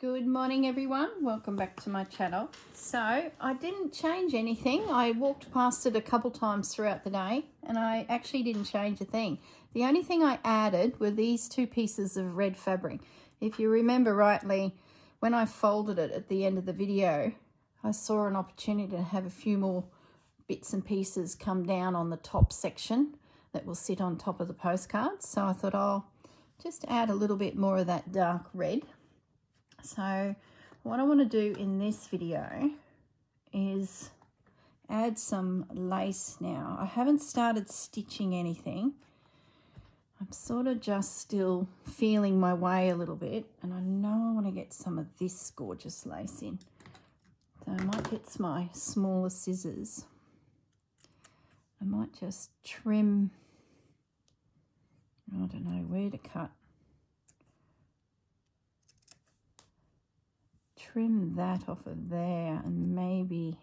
Good morning everyone, welcome back to my channel. So I didn't change anything. I walked past it a couple times throughout the day and I actually didn't change a thing. The only thing I added were these two pieces of red fabric. If you remember rightly, when I folded it at the end of the video, I saw an opportunity to have a few more bits and pieces come down on the top section that will sit on top of the postcards. So I thought I'll just add a little bit more of that dark red. So what I want to do in this video is add some lace now. I haven't started stitching anything. I'm sort of just still feeling my way a little bit, and I know I want to get some of this gorgeous lace in. So I might get my smaller scissors. I might just trim, I don't know where to cut. Trim that off of there, and maybe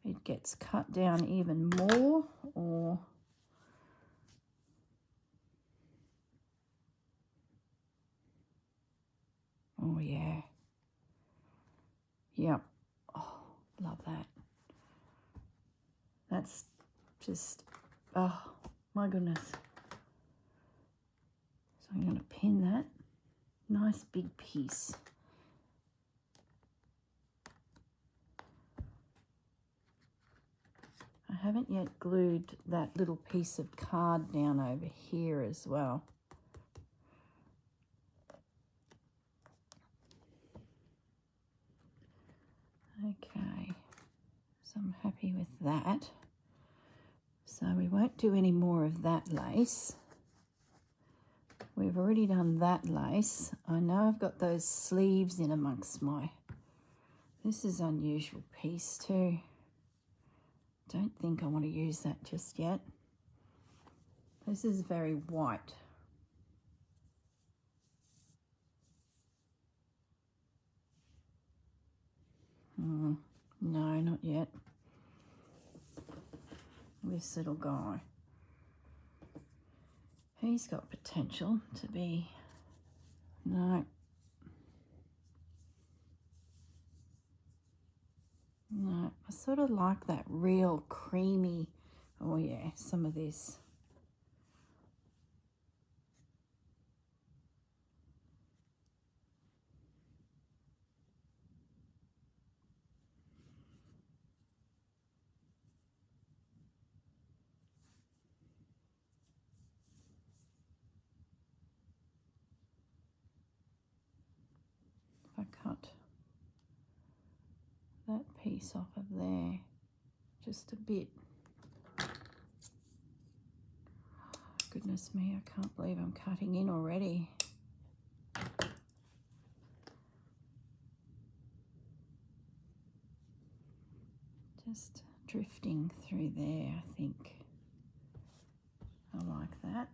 it gets cut down even more, or oh yeah, yep, oh love that. That's just, oh my goodness. So I'm going to pin that nice big piece. I haven't yet glued that little piece of card down over here as well. Okay, so I'm happy with that. So we won't do any more of that lace. We've already done that lace. I know I've got those sleeves in amongst my, this is an unusual piece too. Don't think I want to use that just yet. This is very white. No, not yet. This little guy. He's got potential to be, no. No, I sort of like that real creamy, oh yeah, some of this. If I cut that piece off of there, just a bit. Goodness me, I can't believe I'm cutting in already. Just drifting through there, I think. I like that.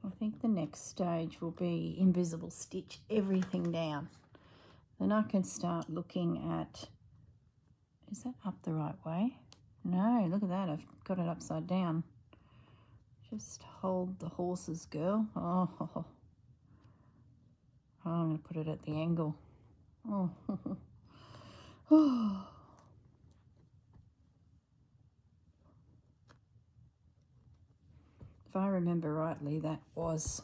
I think the next stage will be invisible stitch everything down. Then I can start looking at, is that up the right way? No, look at that, I've got it upside down. Just hold the horses, girl. Oh, I'm going to put it at the angle. Oh, oh. If I remember rightly, that was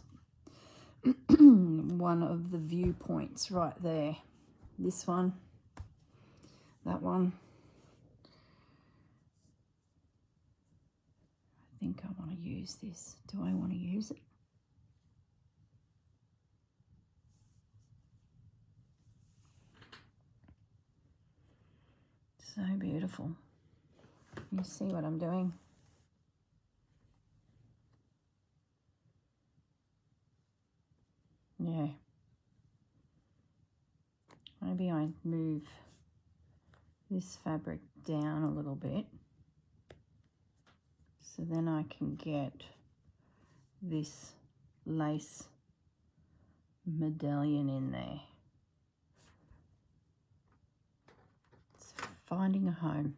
one of the viewpoints right there. This one, that one. I think I want to use this. Do I want to use it? So beautiful. You see what I'm doing? Yeah. Maybe I move this fabric down a little bit so then I can get this lace medallion in there. It's finding a home.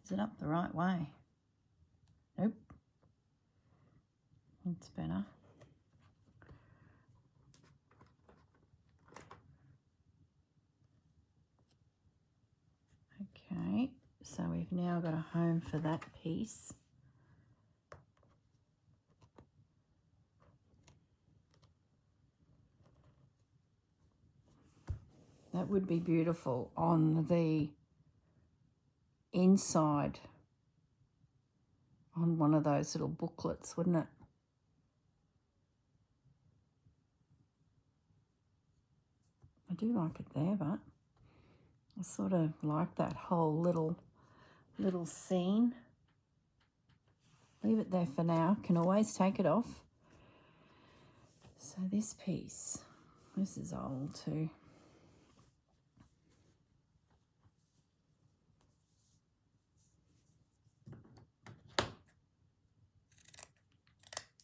Is it up the right way? Nope. It's better. Okay, so we've now got a home for that piece. That would be beautiful on the inside on one of those little booklets, wouldn't it? I do like it there, but I sort of like that whole little scene. Leave it there for now. Can always take it off. So this piece, this is old too.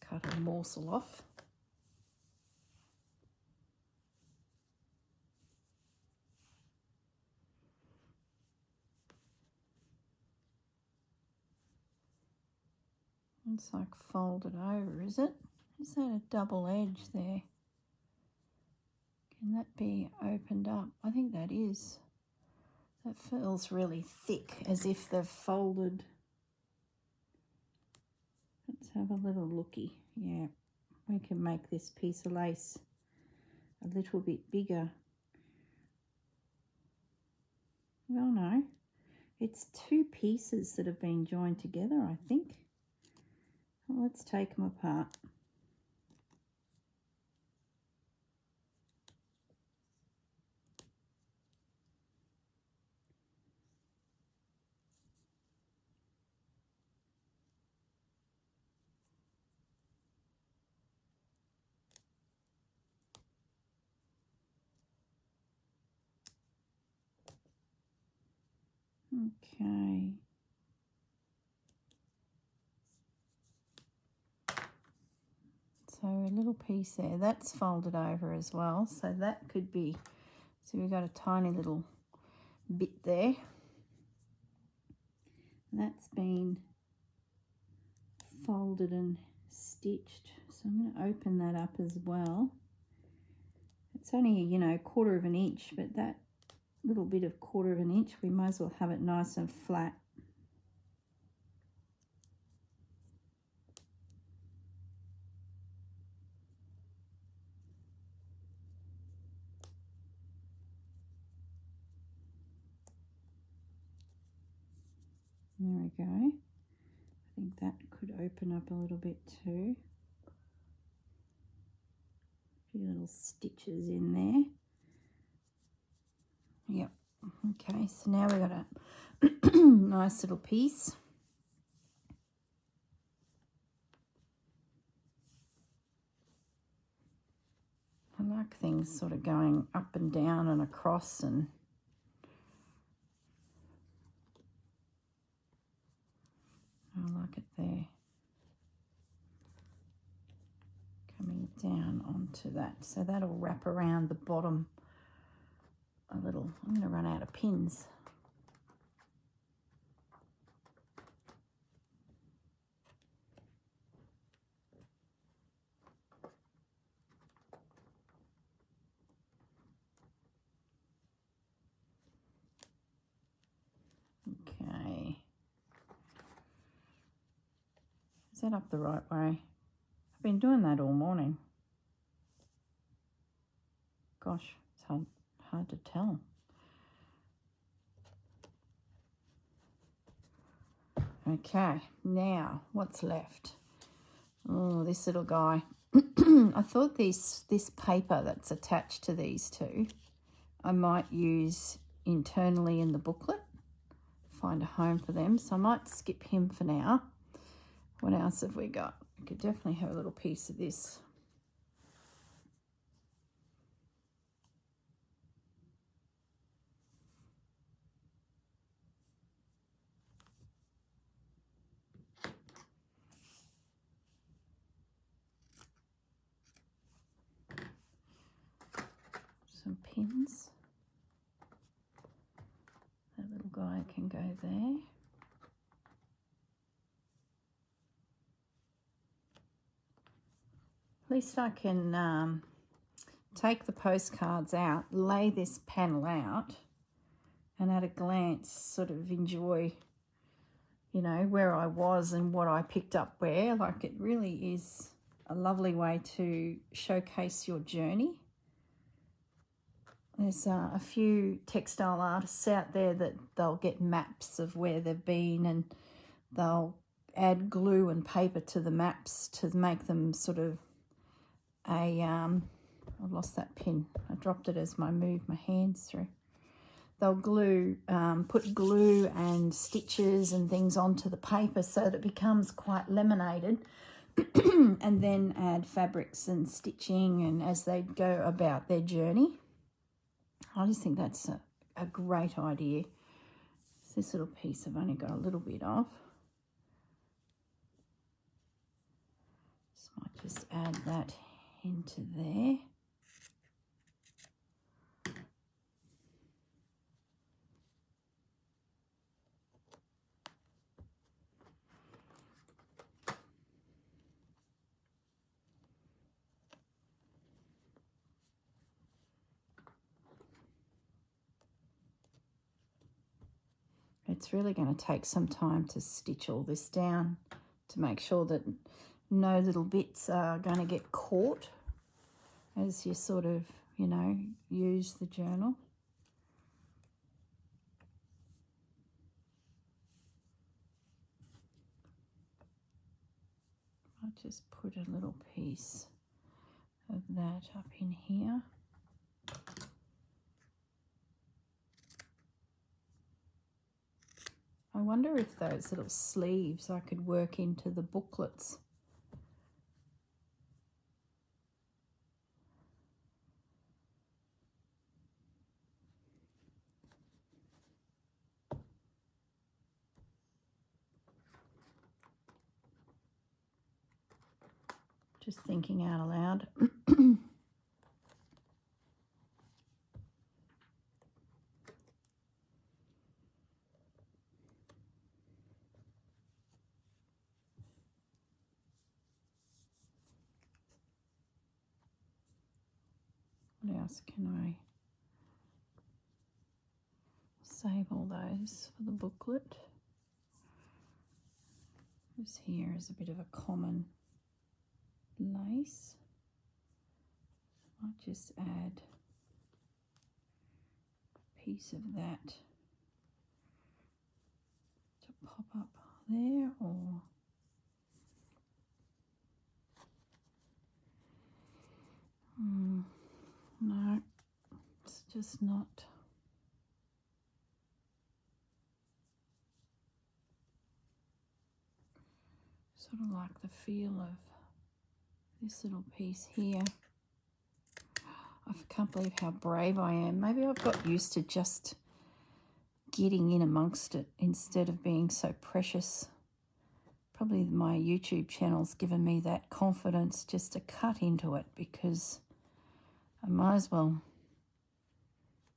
Cut a morsel off. It's like folded over, is it? Is that a double edge there? Can that be opened up? I think that is. That feels really thick, as if they've folded. Let's have a little looky. Yeah, we can make this piece of lace a little bit bigger. Well, no, it's two pieces that have been joined together, I think. Well, let's take them apart. Okay. So a little piece there, that's folded over as well. So that could be, so we've got a tiny little bit there. That's been folded and stitched. So I'm going to open that up as well. It's only, you know, 1/4 of an inch, but that little bit of 1/4 of an inch, we might as well have it nice and flat. There we go. I think that could open up a little bit too. A few little stitches in there. Yep. Okay, so now we've got a nice little piece. I like things sort of going up and down and across, and I like it there. Coming down onto that. So that'll wrap around the bottom a little. I'm going to run out of pins. Okay. Is that up the right way? I've been doing that all morning. Gosh, it's hard to tell. Okay, now what's left? Oh, this little guy. I thought this paper that's attached to these two, I might use internally in the booklet, find a home for them. So I might skip him for now. What else have we got? We could definitely have a little piece of this. Some pins. That little guy can go there. least I can take the postcards out, lay this panel out, and at a glance sort of enjoy, you know, where I was and what I picked up where. Like, it really is a lovely way to showcase your journey. There's a few textile artists out there that they'll get maps of where they've been, and they'll add glue and paper to the maps to make them sort of a, I lost that pin. I dropped it as I moved my hands through. They'll put glue and stitches and things onto the paper so that it becomes quite laminated, and then add fabrics and stitching and as they go about their journey. I just think that's a great idea. This little piece I've only got a little bit of. So I might just add that into there. It's really going to take some time to stitch all this down to make sure that no little bits are going to get caught as you sort of, you know, use the journal. I'll just put a little piece of that up in here. I wonder if those little sleeves I could work into the booklets. Just thinking out aloud. What else can I save all those for the booklet? This here is a bit of a common lace. I'll just add a piece of that to pop up there, or no, it's just not. Sort of like the feel of this little piece here. I can't believe how brave I am. Maybe I've got used to just getting in amongst it instead of being so precious. Probably my YouTube channel's given me that confidence just to cut into it, because I might as well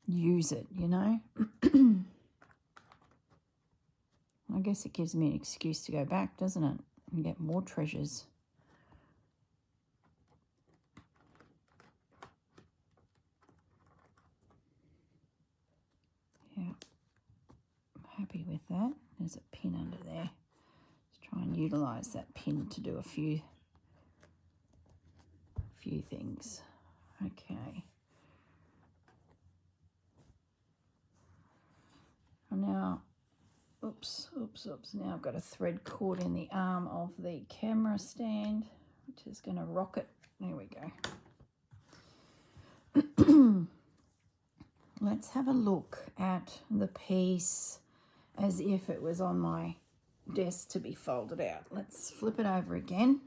use it, you know. I guess it gives me an excuse to go back, doesn't it, and get more treasures. Yeah, I'm happy with that. There's a pin under there. Let's try and utilise that pin to do a few things. Okay. Now, oops. Now I've got a thread caught in the arm of the camera stand, which is going to rock it. There we go. Let's have a look at the piece as if it was on my desk to be folded out. Let's flip it over again.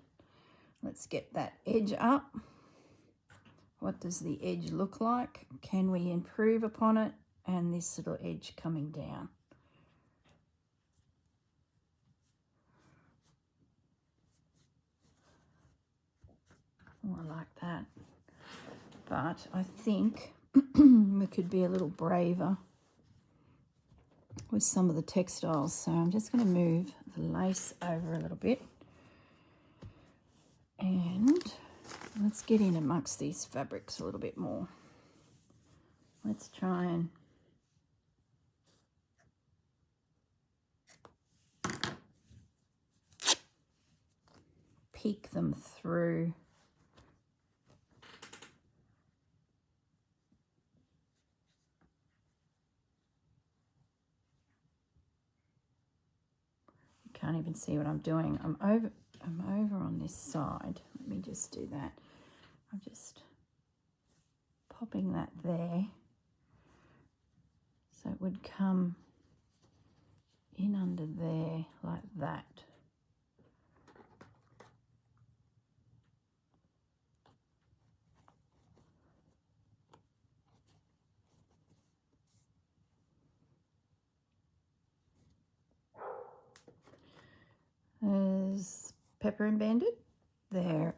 Let's get that edge up. What does the edge look like? Can we improve upon it? And this little edge coming down. Oh, I like that. But I think we could be a little braver with some of the textiles. So I'm just going to move the lace over a little bit. And Let's get in amongst these fabrics a little bit more. Let's try and peek them through. You can't even see what I'm doing. I'm over on this side. Let me just do that. I'm just popping that there so it would come in under there like that. There's Pepper and Bandit. They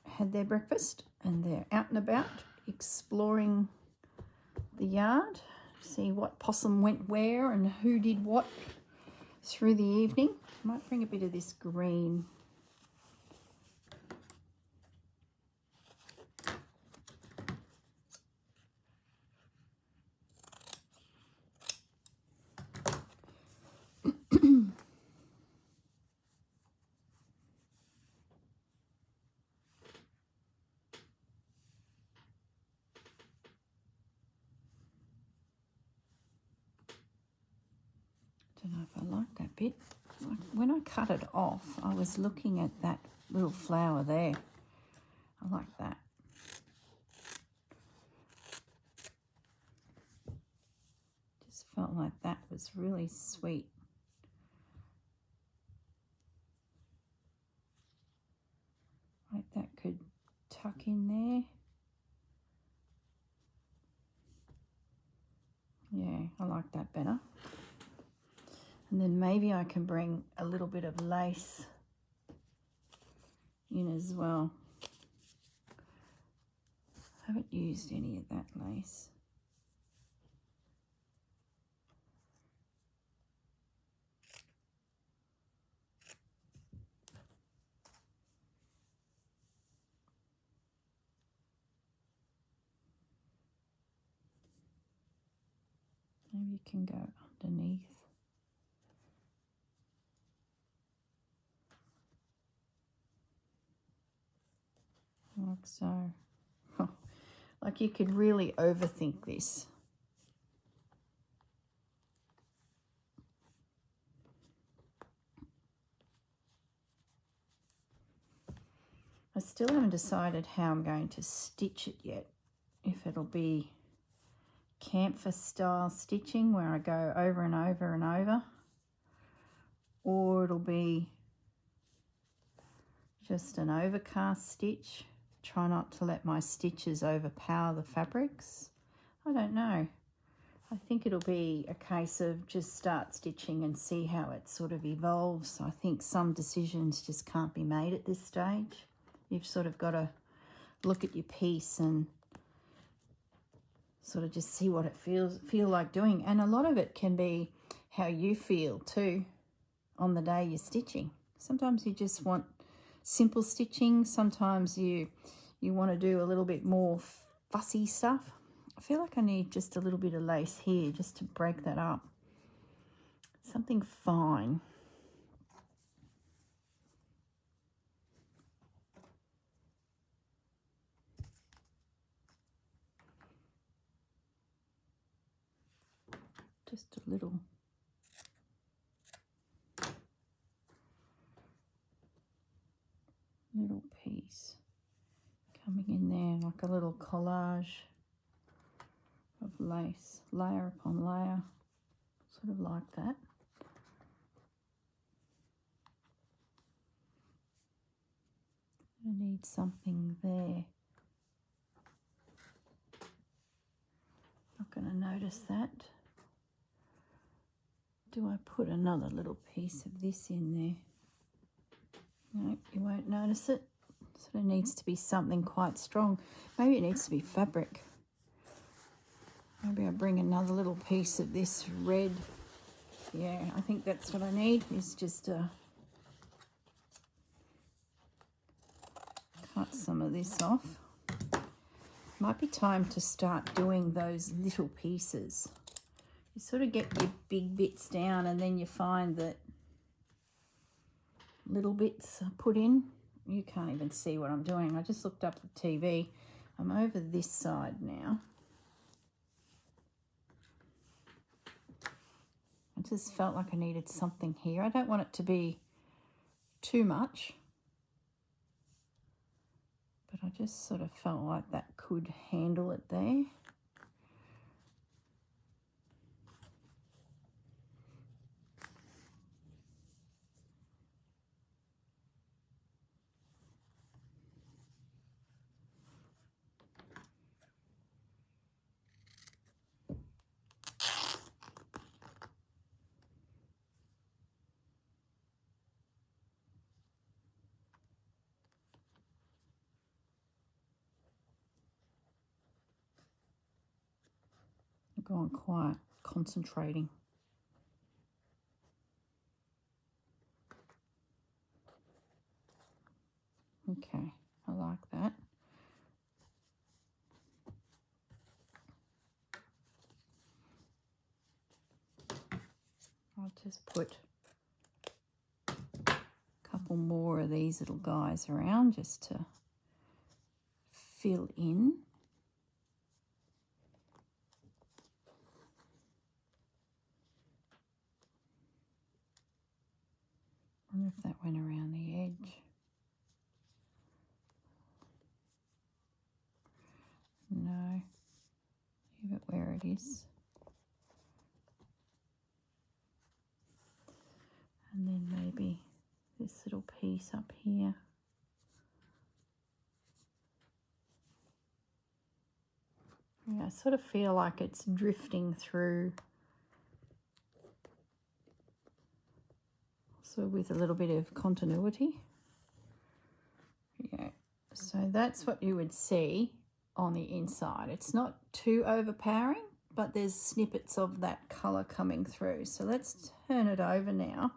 had their breakfast and they're out and about exploring the yard, see what possum went where and who did what through the evening. I might bring a bit of this green. Don't know if I like that bit. When I cut it off, I was looking at that little flower there. I like that. Just felt like that was really sweet. Like that could tuck in there. Yeah, I like that better. And then maybe I can bring a little bit of lace in as well. I haven't used any of that lace. Maybe you can go underneath. Like so. Like you could really overthink this. I still haven't decided how I'm going to stitch it yet. If it'll be camphor style stitching where I go over and over and over, or it'll be just an overcast stitch. Try not to let my stitches overpower the fabrics. I don't know. I think it'll be a case of just start stitching and see how it sort of evolves. I think some decisions just can't be made at this stage. You've sort of got to look at your piece and sort of just see what it feel like doing. And a lot of it can be how you feel too on the day you're stitching. Sometimes you just want simple stitching. Sometimes you want to do a little bit more fussy stuff. I feel like I need just a little bit of lace here just to break that up. Something fine. Just a little. Little piece coming in there like a little collage of lace, layer upon layer, sort of like that. I need something there. Not going to notice that. Do I put another little piece of this in there? No, you won't notice it. Sort of needs to be something quite strong. Maybe it needs to be fabric. Maybe I bring another little piece of this red. Yeah, I think that's what I need, is just a cut some of this off. Might be time to start doing those little pieces. You sort of get your big bits down and then you find that little bits are put in. You can't even see what I'm doing. I just looked up the TV. I'm over this side now. I just felt like I needed something here. I don't want it to be too much, but I just sort of felt like that could handle it there. Gone quiet, concentrating. Okay, I like that. I'll just put a couple more of these little guys around just to fill in. I wonder if that went around the edge. No, leave it where it is. And then maybe this little piece up here. Yeah, I sort of feel like it's drifting through, so with a little bit of continuity. Yeah, so that's what you would see on the inside. It's not too overpowering, but there's snippets of that colour coming through. So let's turn it over now.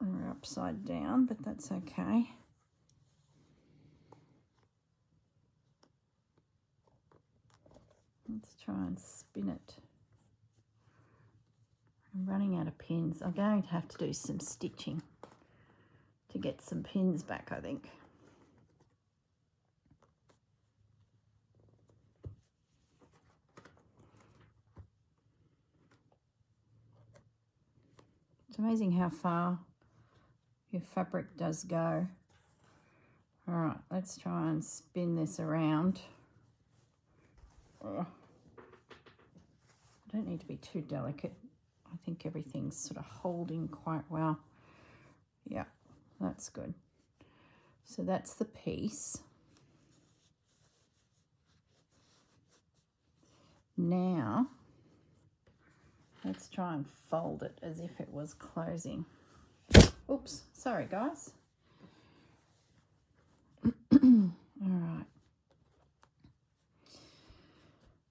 We're upside down, but that's okay. Let's try and spin it. I'm running out of pins. I'm going to have to do some stitching to get some pins back, I think. It's amazing how far your fabric does go. All right, let's try and spin this around. I don't need to be too delicate. I think everything's sort of holding quite well. Yeah, that's good. So that's the piece. Now, let's try and fold it as if it was closing. Oops, sorry guys. All right.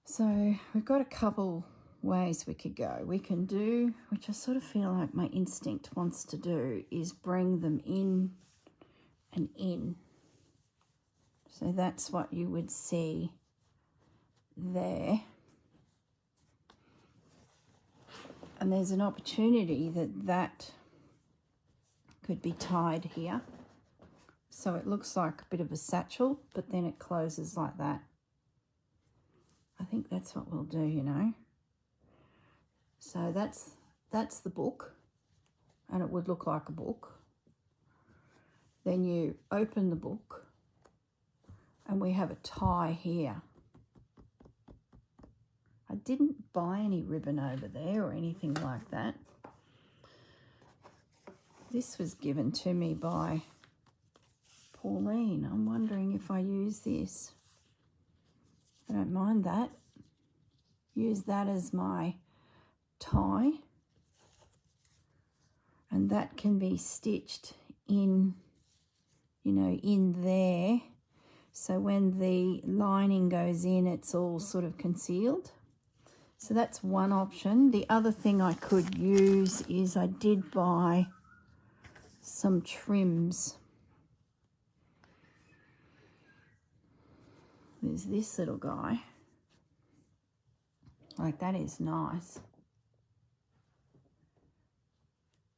So we've got a couple ways we could go. We can do, which I sort of feel like my instinct wants to do, is bring them in and in. So that's what you would see there. And there's an opportunity that could be tied here. So it looks like a bit of a satchel, but then it closes like that. I think that's what we'll do, you know. So that's the book, and it would look like a book. Then you open the book, and we have a tie here. I didn't buy any ribbon over there or anything like that. This was given to me by Pauline. I'm wondering if I use this. I don't mind that. Use that as my tie. And that can be stitched in, you know, in there. So when the lining goes in, it's all sort of concealed. So that's one option. The other thing I could use is I did buy some trims. There's this little guy. Like, that is nice.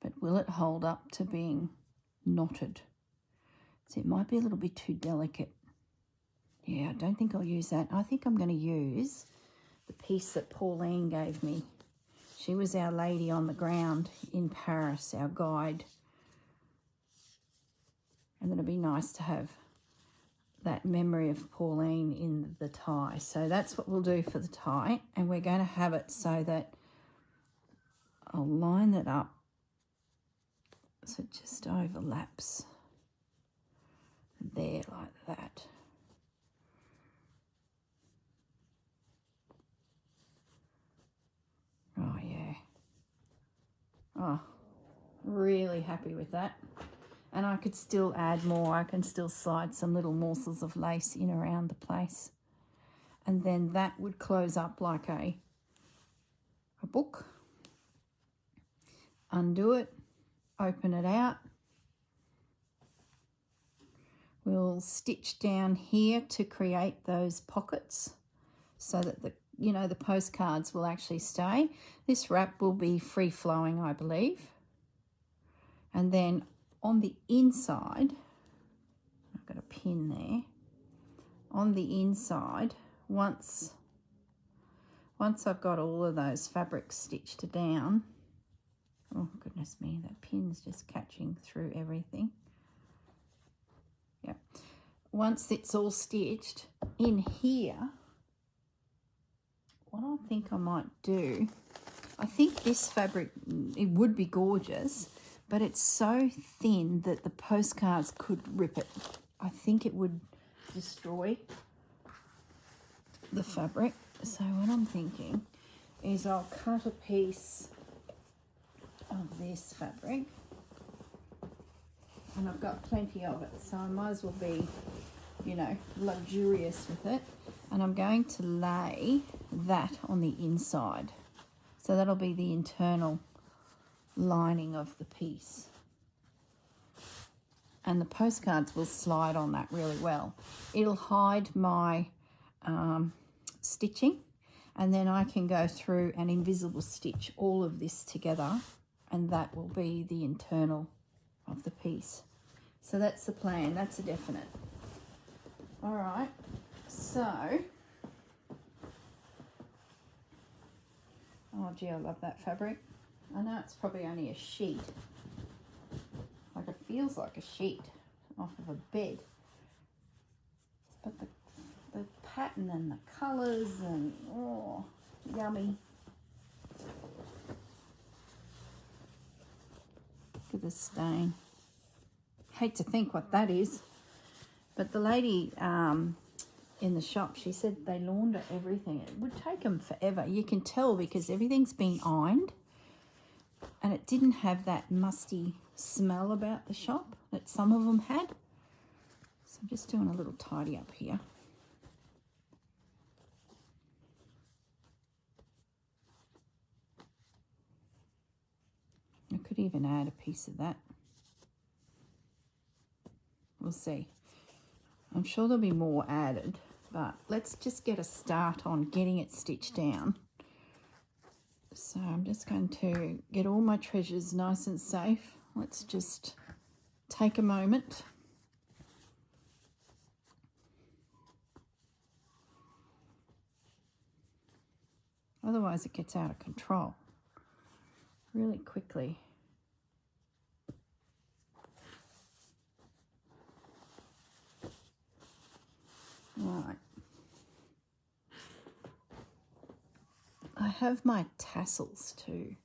But will it hold up to being knotted? So it might be a little bit too delicate. Yeah, I don't think I'll use that. I think I'm going to use the piece that Pauline gave me. She was our lady on the ground in Paris, our guide. And it'll be nice to have that memory of Pauline in the tie. So that's what we'll do for the tie. And we're going to have it so that I'll line that up so it just overlaps there like that. Oh, yeah. Oh, really happy with that. And I could still add more. I can still slide some little morsels of lace in around the place. And then that would close up like a book. Undo it, open it out. We'll stitch down here to create those pockets so that the postcards will actually stay. This wrap will be free flowing, I believe. And then on the inside, I've got a pin there. On the inside, once I've got all of those fabrics stitched down, oh goodness me, that pin's just catching through everything. Yeah. Once it's all stitched in here, what I think I might do, I think this fabric, it would be gorgeous, but it's so thin that the postcards could rip it. I think it would destroy the fabric. So what I'm thinking is I'll cut a piece of this fabric, and I've got plenty of it, so I might as well be, luxurious with it. And I'm going to lay that on the inside. So that'll be the internal lining of the piece. And the postcards will slide on that really well. It'll hide my stitching, and then I can go through and invisible stitch all of this together, and that will be the internal of the piece. So that's the plan. That's a definite. All right. So, oh gee, I love that fabric. I know it's probably only a sheet. Like, it feels like a sheet off of a bed. But the pattern and the colours and, oh, yummy. Look at the stain. Hate to think what that is. But the lady in the shop, she said they launder everything. It would take them forever. You can tell because everything's been ironed, and it didn't have that musty smell about the shop that some of them had. So I'm just doing a little tidy up here. I could even add a piece of that. We'll see. I'm sure there'll be more added, but let's just get a start on getting it stitched down. So I'm just going to get all my treasures nice and safe. Let's just take a moment. Otherwise it gets out of control really quickly. Right. I have my tassels too,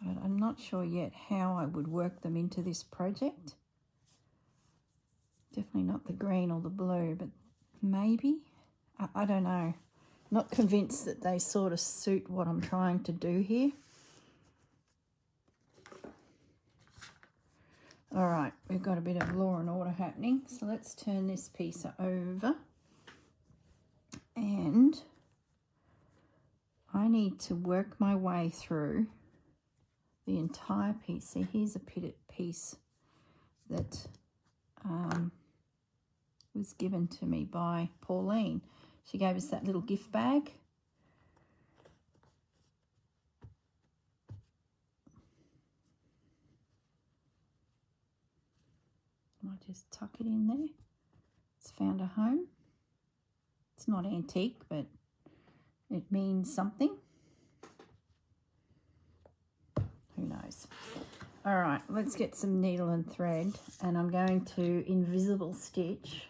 but I'm not sure yet how I would work them into this project. Definitely not the green or the blue, but maybe. I don't know. Not convinced that they sort of suit what I'm trying to do here. All right, we've got a bit of law and order happening, so let's turn this piece over. And I need to work my way through the entire piece. See, here's a piece that was given to me by Pauline. She gave us that little gift bag. I'll just tuck it in there. It's found a home. It's not antique, but it means something. Who knows? All right, let's get some needle and thread, and I'm going to invisible stitch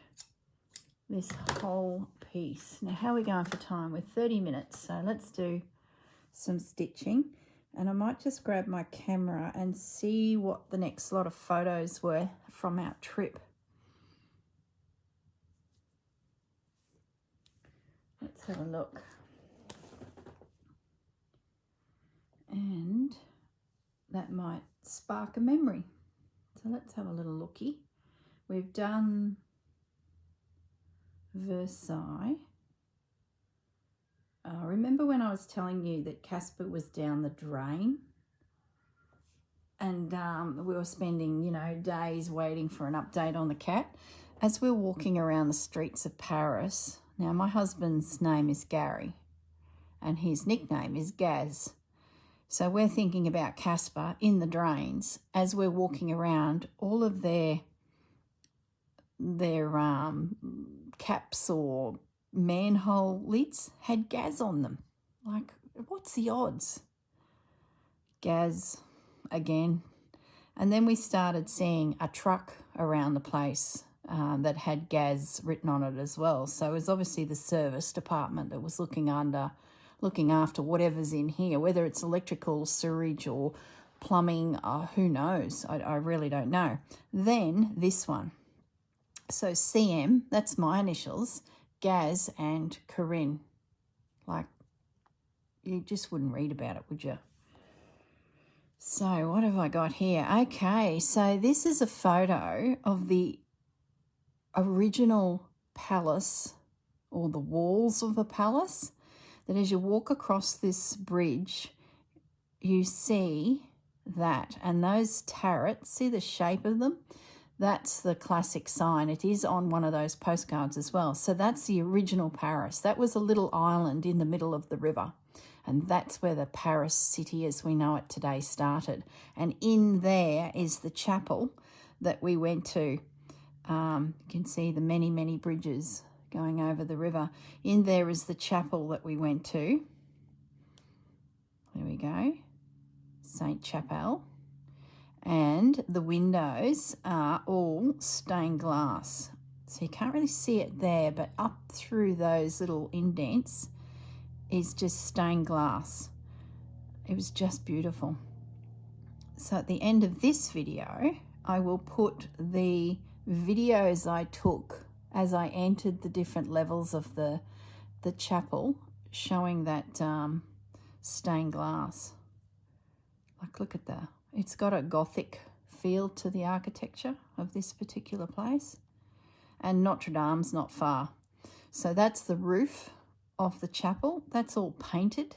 this whole piece. Now, how are we going for time? We're 30 minutes, so let's do some stitching. And I might just grab my camera and see what the next lot of photos were from our trip. Let's have a look. And that might spark a memory. So let's have a little looky. We've done Versailles. Remember when I was telling you that Casper was down the drain? And we were spending, you know, days waiting for an update on the cat. As we're walking around the streets of Paris, now my husband's name is Gary and his nickname is Gaz. So we're thinking about Casper in the drains. As we're walking around, all of their caps or manhole lids had Gaz on them. Like, what's the odds? Gaz again. And then we started seeing a truck around the place that had Gaz written on it as well. So it was obviously the service department that was looking after whatever's in here, whether it's electrical, sewage or plumbing, who knows? I really don't know. Then this one. So CM, that's my initials, Gaz and Corrine. Like, you just wouldn't read about it, would you? So what have I got here? Okay, so this is a photo of the original palace, or the walls of the palace, that as you walk across this bridge, you see that. And those turrets, see the shape of them? That's the classic sign. It is on one of those postcards as well. So that's the original Paris. That was a little island in the middle of the river. And that's where the Paris city as we know it today started. And in there is the chapel that we went to. You can see the many, many bridges going over the river. In there is the chapel that we went to. There we go. Sainte-Chapelle. And the windows are all stained glass. So you can't really see it there, but up through those little indents is just stained glass. It was just beautiful. So at the end of this video, I will put the videos I took as I entered the different levels of the chapel, showing that stained glass. Like, look at that. It's got a Gothic feel to the architecture of this particular place. And Notre Dame's not far. So that's the roof of the chapel. That's all painted.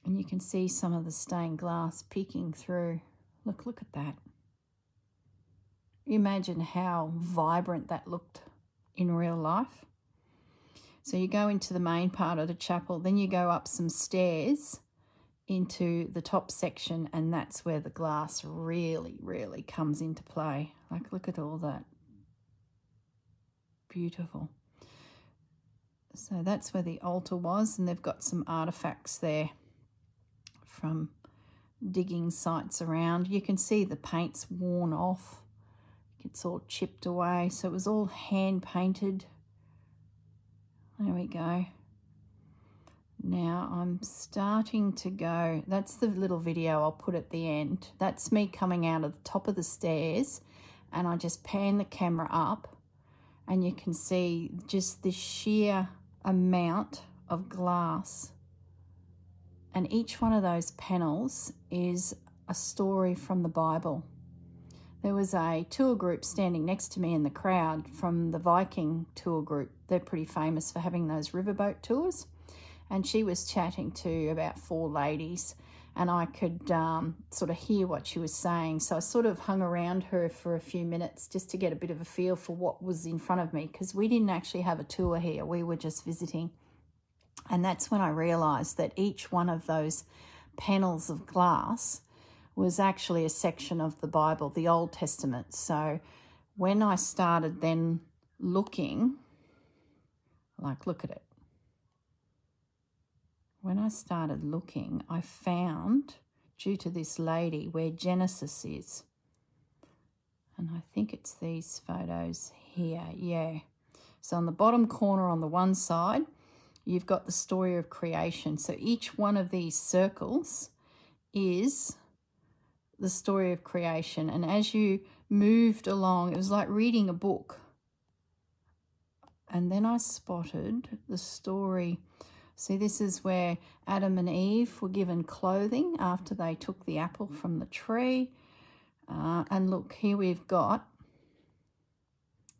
And you can see some of the stained glass peeking through. Look at that. Imagine how vibrant that looked in real life. So you go into the main part of the chapel, then you go up some stairs into the top section, and that's where the glass really, really comes into play. Like, look at all that. Beautiful. So that's where the altar was, and they've got some artifacts there from digging sites around. You can see the paint's worn off. It's all chipped away. So it was all hand painted. There we go. Now I'm starting to go, that's the little video I'll put at the end. That's me coming out of the top of the stairs, and I just pan the camera up and you can see just the sheer amount of glass. And each one of those panels is a story from the Bible. There was a tour group standing next to me in the crowd from the Viking tour group. They're pretty famous for having those riverboat tours. And she was chatting to about 4 ladies, and I could sort of hear what she was saying. So I sort of hung around her for a few minutes just to get a bit of a feel for what was in front of me, because we didn't actually have a tour here. We were just visiting. And that's when I realised that each one of those panels of glass was actually a section of the Bible, the Old Testament. So when I started then looking, like, look at it. When I started looking, I found, due to this lady, where Genesis is. And I think it's these photos here, yeah. So on the bottom corner on the one side, you've got the story of creation. So each one of these circles is the story of creation. And as you moved along, it was like reading a book. And then I spotted the story. See, this is where Adam and Eve were given clothing after they took the apple from the tree. And look, here we've got,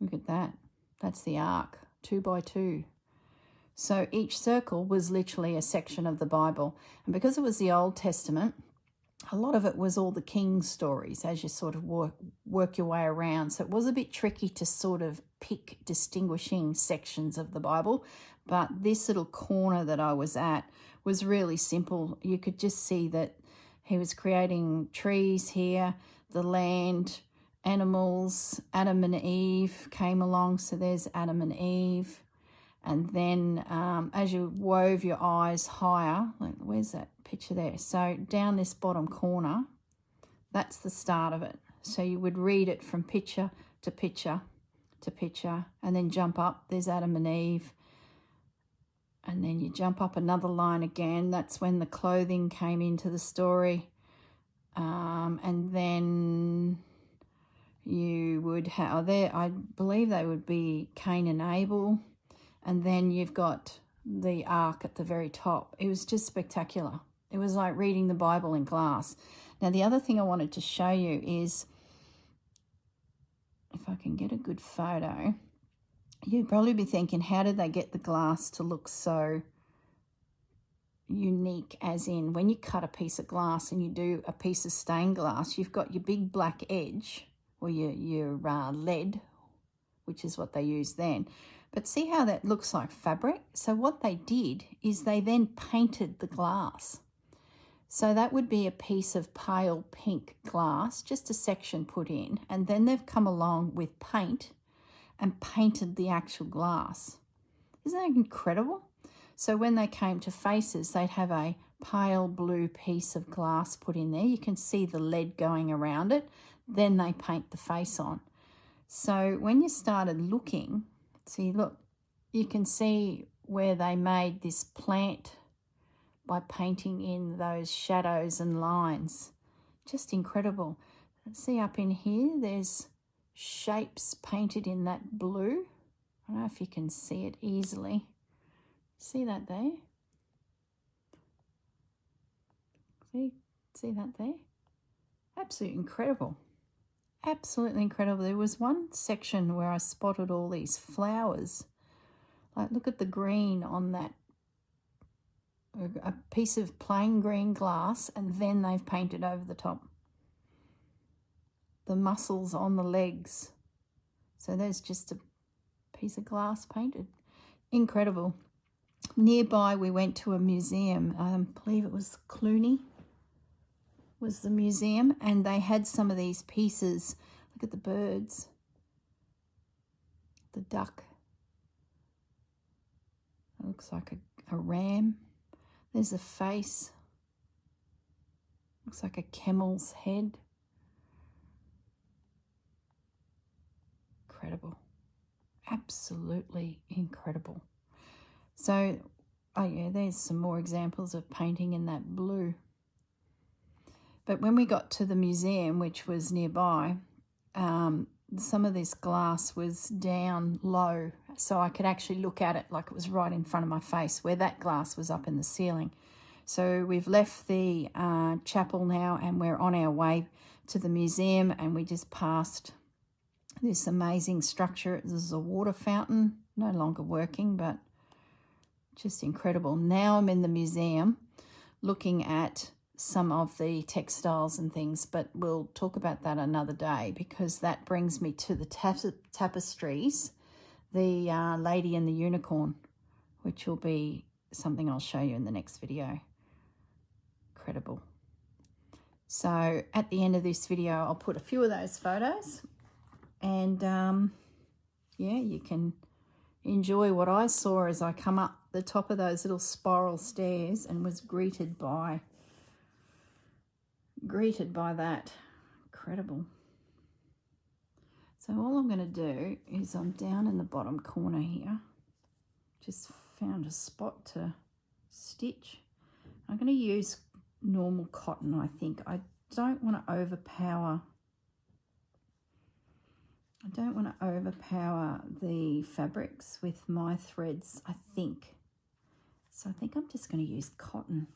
look at that. That's the ark, 2 by 2. So each circle was literally a section of the Bible. And because it was the Old Testament, a lot of it was all the king's stories as you sort of work your way around. So it was a bit tricky to sort of pick distinguishing sections of the Bible. But this little corner that I was at was really simple. You could just see that he was creating trees here, the land, animals. Adam and Eve came along. So there's Adam and Eve. And then as you wove your eyes higher, like, where's that picture there? So down this bottom corner, that's the start of it. So you would read it from picture to picture to picture, and then jump up. There's Adam and Eve. And then you jump up another line again. That's when the clothing came into the story. And then you would have, there, I believe they would be Cain and Abel. And then you've got the ark at the very top. It was just spectacular. It was like reading the Bible in glass. Now, the other thing I wanted to show you is, if I can get a good photo, you'd probably be thinking, how did they get the glass to look so unique? As in, when you cut a piece of glass and you do a piece of stained glass, you've got your big black edge, or your lead, which is what they used then. But see how that looks like fabric? So what they did is they then painted the glass. So that would be a piece of pale pink glass, just a section put in, and then they've come along with paint and painted the actual glass. Isn't that incredible? So when they came to faces, they'd have a pale blue piece of glass put in there. You can see the lead going around it. Then they paint the face on. So when you started looking, see, look, you can see where they made this plant by painting in those shadows and lines. Just incredible. See up in here, there's shapes painted in that blue. I don't know if you can see it easily. See that there? See that there? Absolutely incredible. Absolutely incredible. There was one section where I spotted all these flowers. Like, look at the green on that, a piece of plain green glass, and then they've painted over the top. The muscles on the legs. So there's just a piece of glass painted. Incredible. Nearby, we went to a museum. I believe it was Cluny was the museum, and they had some of these pieces. Look at the birds. The duck. It looks like a ram. There's a face. Looks like a camel's head. Incredible. Absolutely incredible. So, oh yeah, there's some more examples of painting in that blue. But when we got to the museum, which was nearby, some of this glass was down low, so I could actually look at it like it was right in front of my face, where that glass was up in the ceiling. So we've left the chapel now, and we're on our way to the museum, and we just passed this amazing structure. This is a water fountain, no longer working, but just incredible. Now I'm in the museum looking at some of the textiles and things, but we'll talk about that another day, because that brings me to the tapestries, the Lady and the Unicorn, which will be something I'll show you in the next video. Incredible. So at the end of this video, I'll put a few of those photos, and yeah, you can enjoy what I saw as I come up the top of those little spiral stairs and was greeted by that. Incredible. So all I'm going to do is, I'm down in the bottom corner here, just found a spot to stitch. I'm going to use normal cotton, I think. I don't want to overpower the fabrics with my threads, I think. So I think I'm just going to use cotton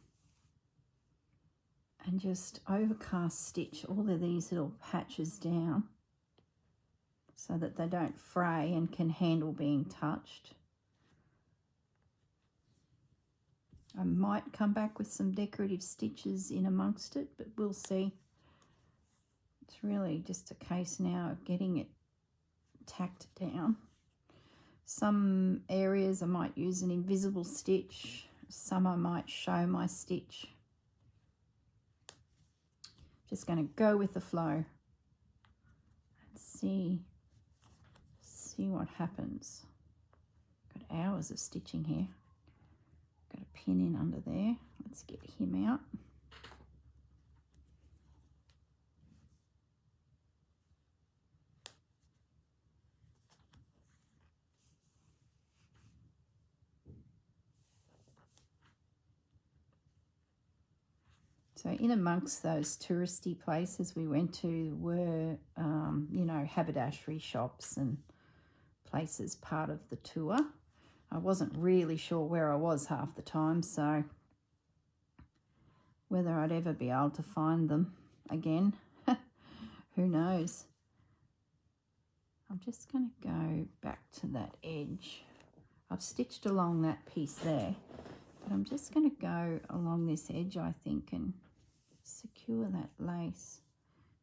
and just overcast stitch all of these little patches down so that they don't fray and can handle being touched. I might come back with some decorative stitches in amongst it, but we'll see. It's really just a case now of getting it tacked down. Some areas I might use an invisible stitch, some I might show my stitch. Just going to go with the flow and see what happens. Got hours of stitching here. Got a pin in under there. Let's get him out. So in amongst those touristy places we went to were, you know, haberdashery shops and places part of the tour. I wasn't really sure where I was half the time, so whether I'd ever be able to find them again, who knows. I'm just going to go back to that edge. I've stitched along that piece there, but I'm just going to go along this edge, I think, and secure that lace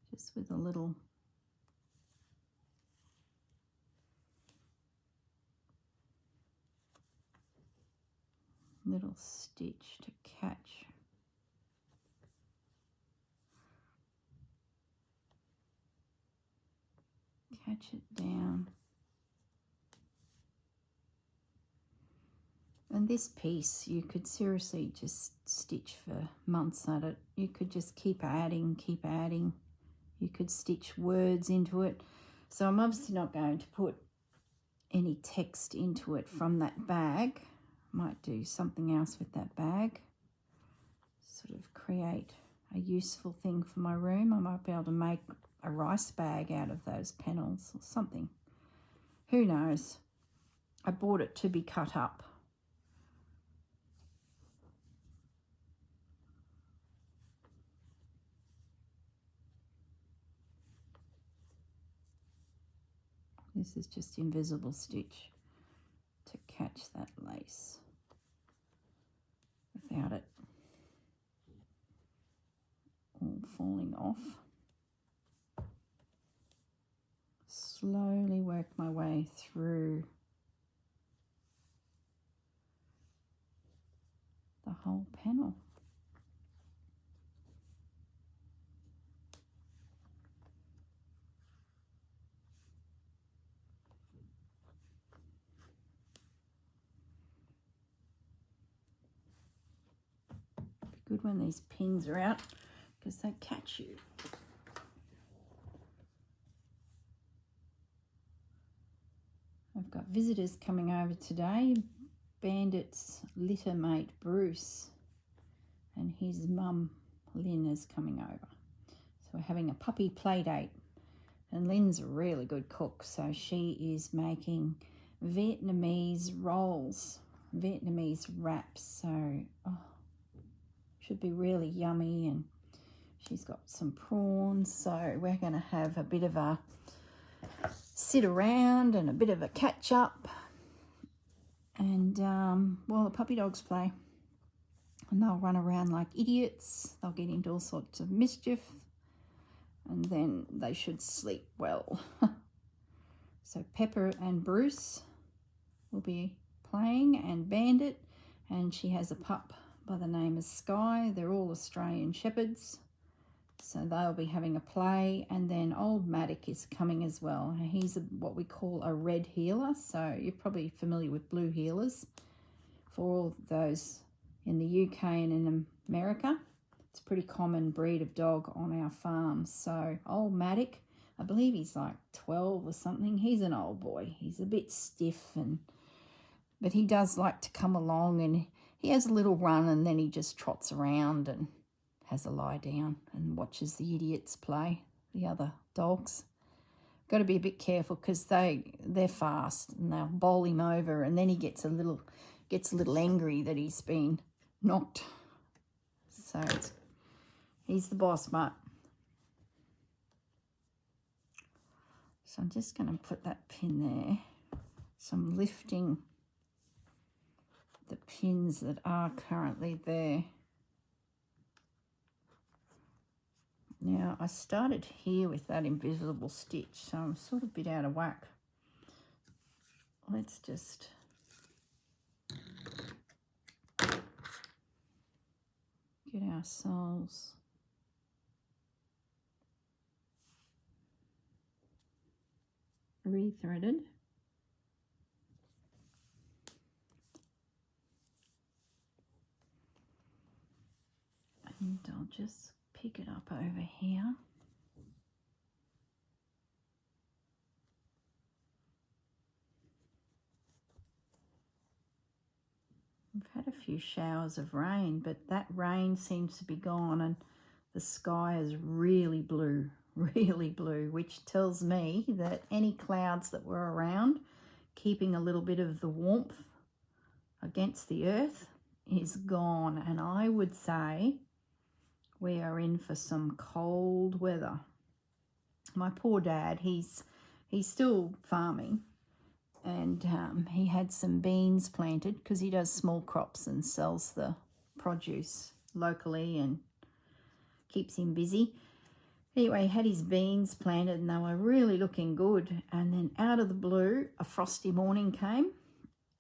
just with a little stitch to catch. It down. And this piece, you could seriously just stitch for months at it. You could just keep adding. You could stitch words into it. So I'm obviously not going to put any text into it from that bag. Might do something else with that bag. Sort of create a useful thing for my room. I might be able to make a rice bag out of those panels or something. Who knows? I bought it to be cut up. This is just invisible stitch to catch that lace without it all falling off. Slowly work my way through the whole panel. Good when these pins are out because they catch you. I've got visitors coming over today. Bandit's litter mate Bruce and his mum Lynn is coming over. So we're having a puppy play date, and Lynn's a really good cook, so she is making Vietnamese rolls, Vietnamese wraps, so should be really yummy. And she's got some prawns, so we're going to have a bit of a sit around and a bit of a catch up, and while the puppy dogs play. and they'll run around like idiots. They'll get into all sorts of mischief, and then they should sleep well. So Pepper and Bruce will be playing, and Bandit, and she has a pup by the name of Sky. They're all Australian Shepherds, so they'll be having a play. And then old Maddock is coming as well. He's what we call a red heeler, so you're probably familiar with blue heelers for all those in the UK and in America. It's a pretty common breed of dog on our farm. So old Maddock, I believe he's like 12 or something. He's an old boy. He's a bit stiff, but he does like to come along, and he has a little run, and then he just trots around and has a lie down and watches the idiots play, the other dogs. Got to be a bit careful because they're fast, and they'll bowl him over, and then he gets a little angry that he's been knocked. So he's the boss mutt. So I'm just going to put that pin there. So I'm lifting the pins that are currently there. Now, I started here with that invisible stitch, so I'm sort of a bit out of whack. Let's just get ourselves rethreaded. And I'll just pick it up over here. We've had a few showers of rain, but that rain seems to be gone, and the sky is really blue, which tells me that any clouds that were around, keeping a little bit of the warmth against the earth, is gone. And I would say we are in for some cold weather. My poor dad, he's still farming, and he had some beans planted because he does small crops and sells the produce locally and keeps him busy. Anyway, he had his beans planted, and they were really looking good. And then out of the blue, a frosty morning came,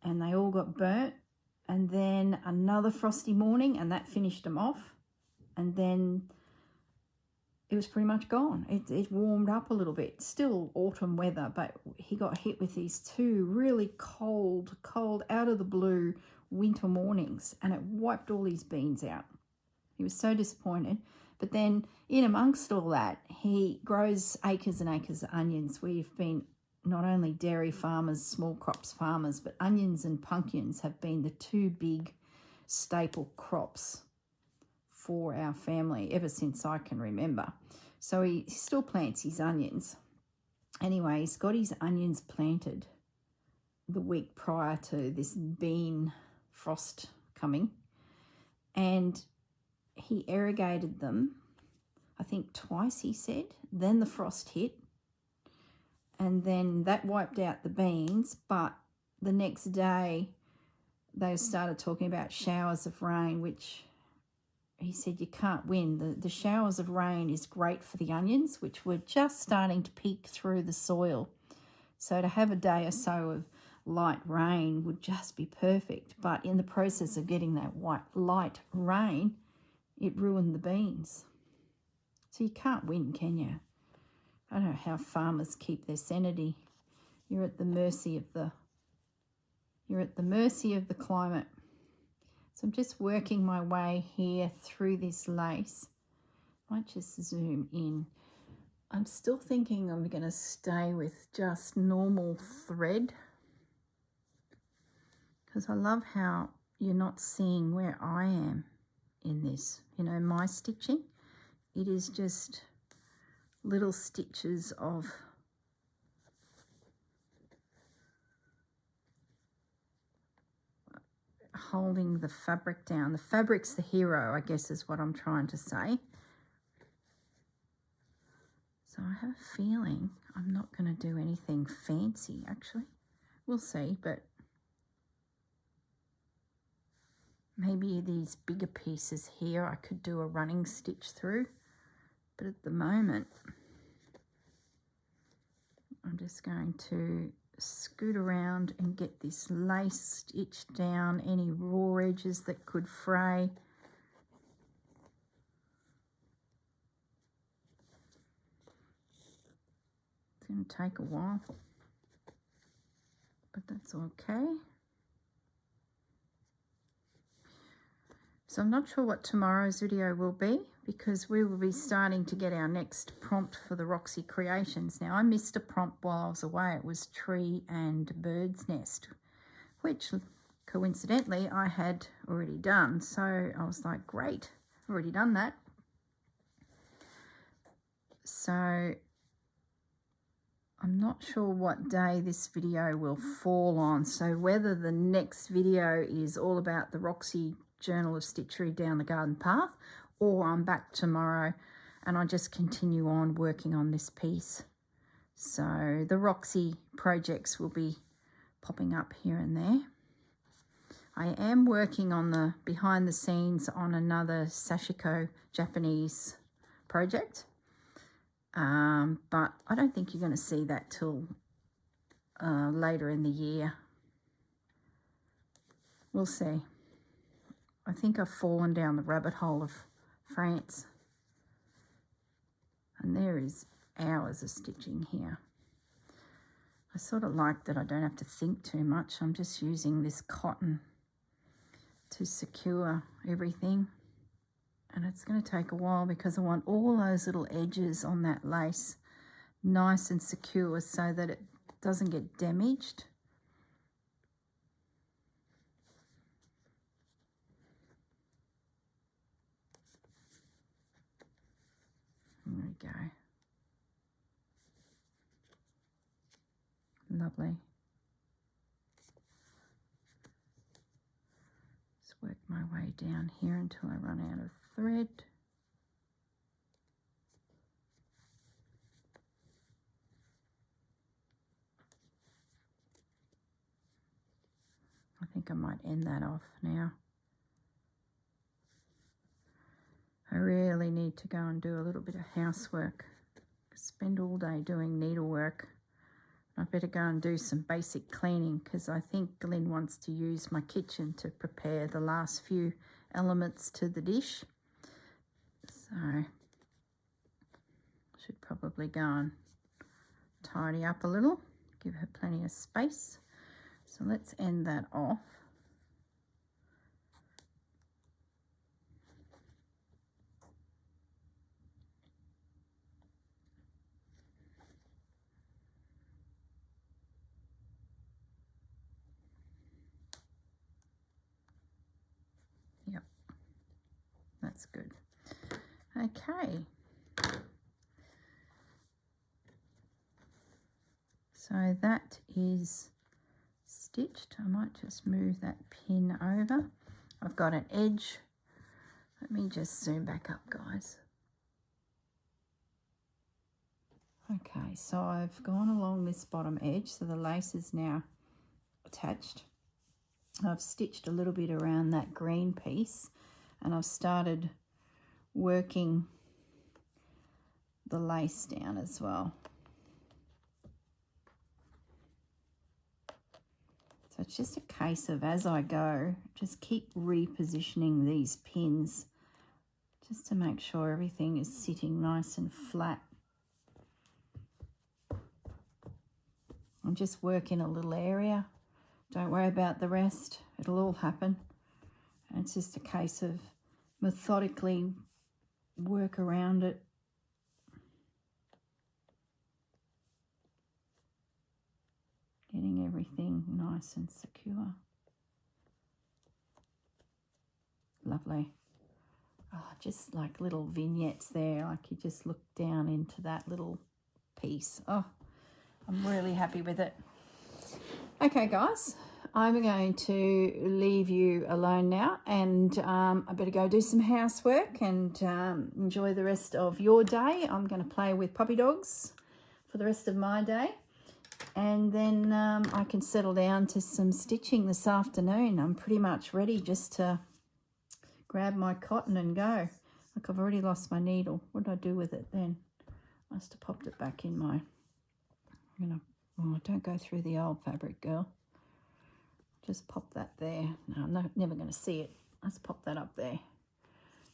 and they all got burnt. And then another frosty morning, and that finished them off. And then it was pretty much gone. It warmed up a little bit. Still autumn weather, but he got hit with these two really cold, out of the blue winter mornings, and it wiped all his beans out. He was so disappointed. But then in amongst all that, he grows acres and acres of onions. We've been not only dairy farmers, small crops farmers, but onions and pumpkins have been the two big staple crops for our family ever since I can remember. So he still plants his onions. Anyway, he's got his onions planted the week prior to this bean frost coming, and he irrigated them, I think twice, he said. Then the frost hit, and then that wiped out the beans. But the next day they started talking about showers of rain, which he said you can't win. The showers of rain is great for the onions, which were just starting to peek through the soil. So to have a day or so of light rain would just be perfect. But in the process of getting that light rain, it ruined the beans. So you can't win, can you? I don't know how farmers keep their sanity. You're at the mercy of the climate. So I'm just working my way here through this lace. Might just zoom in. I'm still thinking I'm going to stay with just normal thread, because I love how you're not seeing where I am in this. You know, my stitching, it is just little stitches of holding the fabric down. The fabric's the hero, I guess, is what I'm trying to say. So I have a feeling I'm not going to do anything fancy, actually. We'll see, but maybe these bigger pieces here I could do a running stitch through, but at the moment I'm just going to scoot around and get this lace stitched down, any raw edges that could fray. It's going to take a while, but that's okay. So I'm not sure what tomorrow's video will be, because we will be starting to get our next prompt for the Roxy Creations. Now, I missed a prompt while I was away. It was tree and bird's nest, which coincidentally I had already done. So I was like, great, I've already done that. So I'm not sure what day this video will fall on. So whether the next video is all about the Roxy Journal of Stitchery down the garden path, or I'm back tomorrow and I just continue on working on this piece. So the Roxy projects will be popping up here and there. I am working on the behind the scenes on another Sashiko Japanese project, but I don't think you're going to see that till later in the year. We'll see. I think I've fallen down the rabbit hole of France. And there is hours of stitching here. I sort of like that I don't have to think too much. I'm just using this cotton to secure everything. And it's going to take a while because I want all those little edges on that lace nice and secure so that it doesn't get damaged. There we go. Lovely. Just work my way down here until I run out of thread. I think I might end that off now. I really need to go and do a little bit of housework. Spend all day doing needlework. I better go and do some basic cleaning because I think Glenn wants to use my kitchen to prepare the last few elements to the dish. So I should probably go and tidy up a little, give her plenty of space. So let's end that off. Yep, that's good. Okay. So that is stitched. I might just move that pin over. I've got an edge. Let me just zoom back up, guys. Okay, so I've gone along this bottom edge, so the lace is now attached. I've stitched a little bit around that green piece and I've started working the lace down as well. So it's just a case of, as I go, just keep repositioning these pins just to make sure everything is sitting nice and flat. I'm just working a little area. Don't worry about the rest. It'll all happen. And it's just a case of methodically work around it. Getting everything nice and secure. Lovely. Oh, just like little vignettes there, like you just look down into that little piece. Oh, I'm really happy with it. Okay, guys, I'm going to leave you alone now, and I better go do some housework and enjoy the rest of your day. I'm going to play with puppy dogs for the rest of my day. And then I can settle down to some stitching this afternoon. I'm pretty much ready just to grab my cotton and go. Look, I've already lost my needle. What did I do with it then? I must have popped it back in my... Oh, don't go through the old fabric, girl. Just pop that there. No, I'm never going to see it. Let's pop that up there.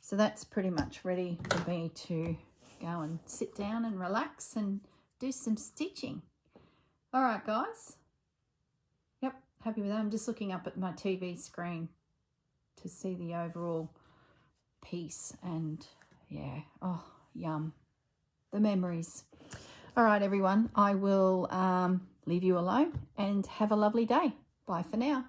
So that's pretty much ready for me to go and sit down and relax and do some stitching. All right, guys. Yep, happy with that. I'm just looking up at my TV screen to see the overall piece, and yeah, oh, yum. The memories. All right, everyone, I will leave you alone and have a lovely day. Bye for now.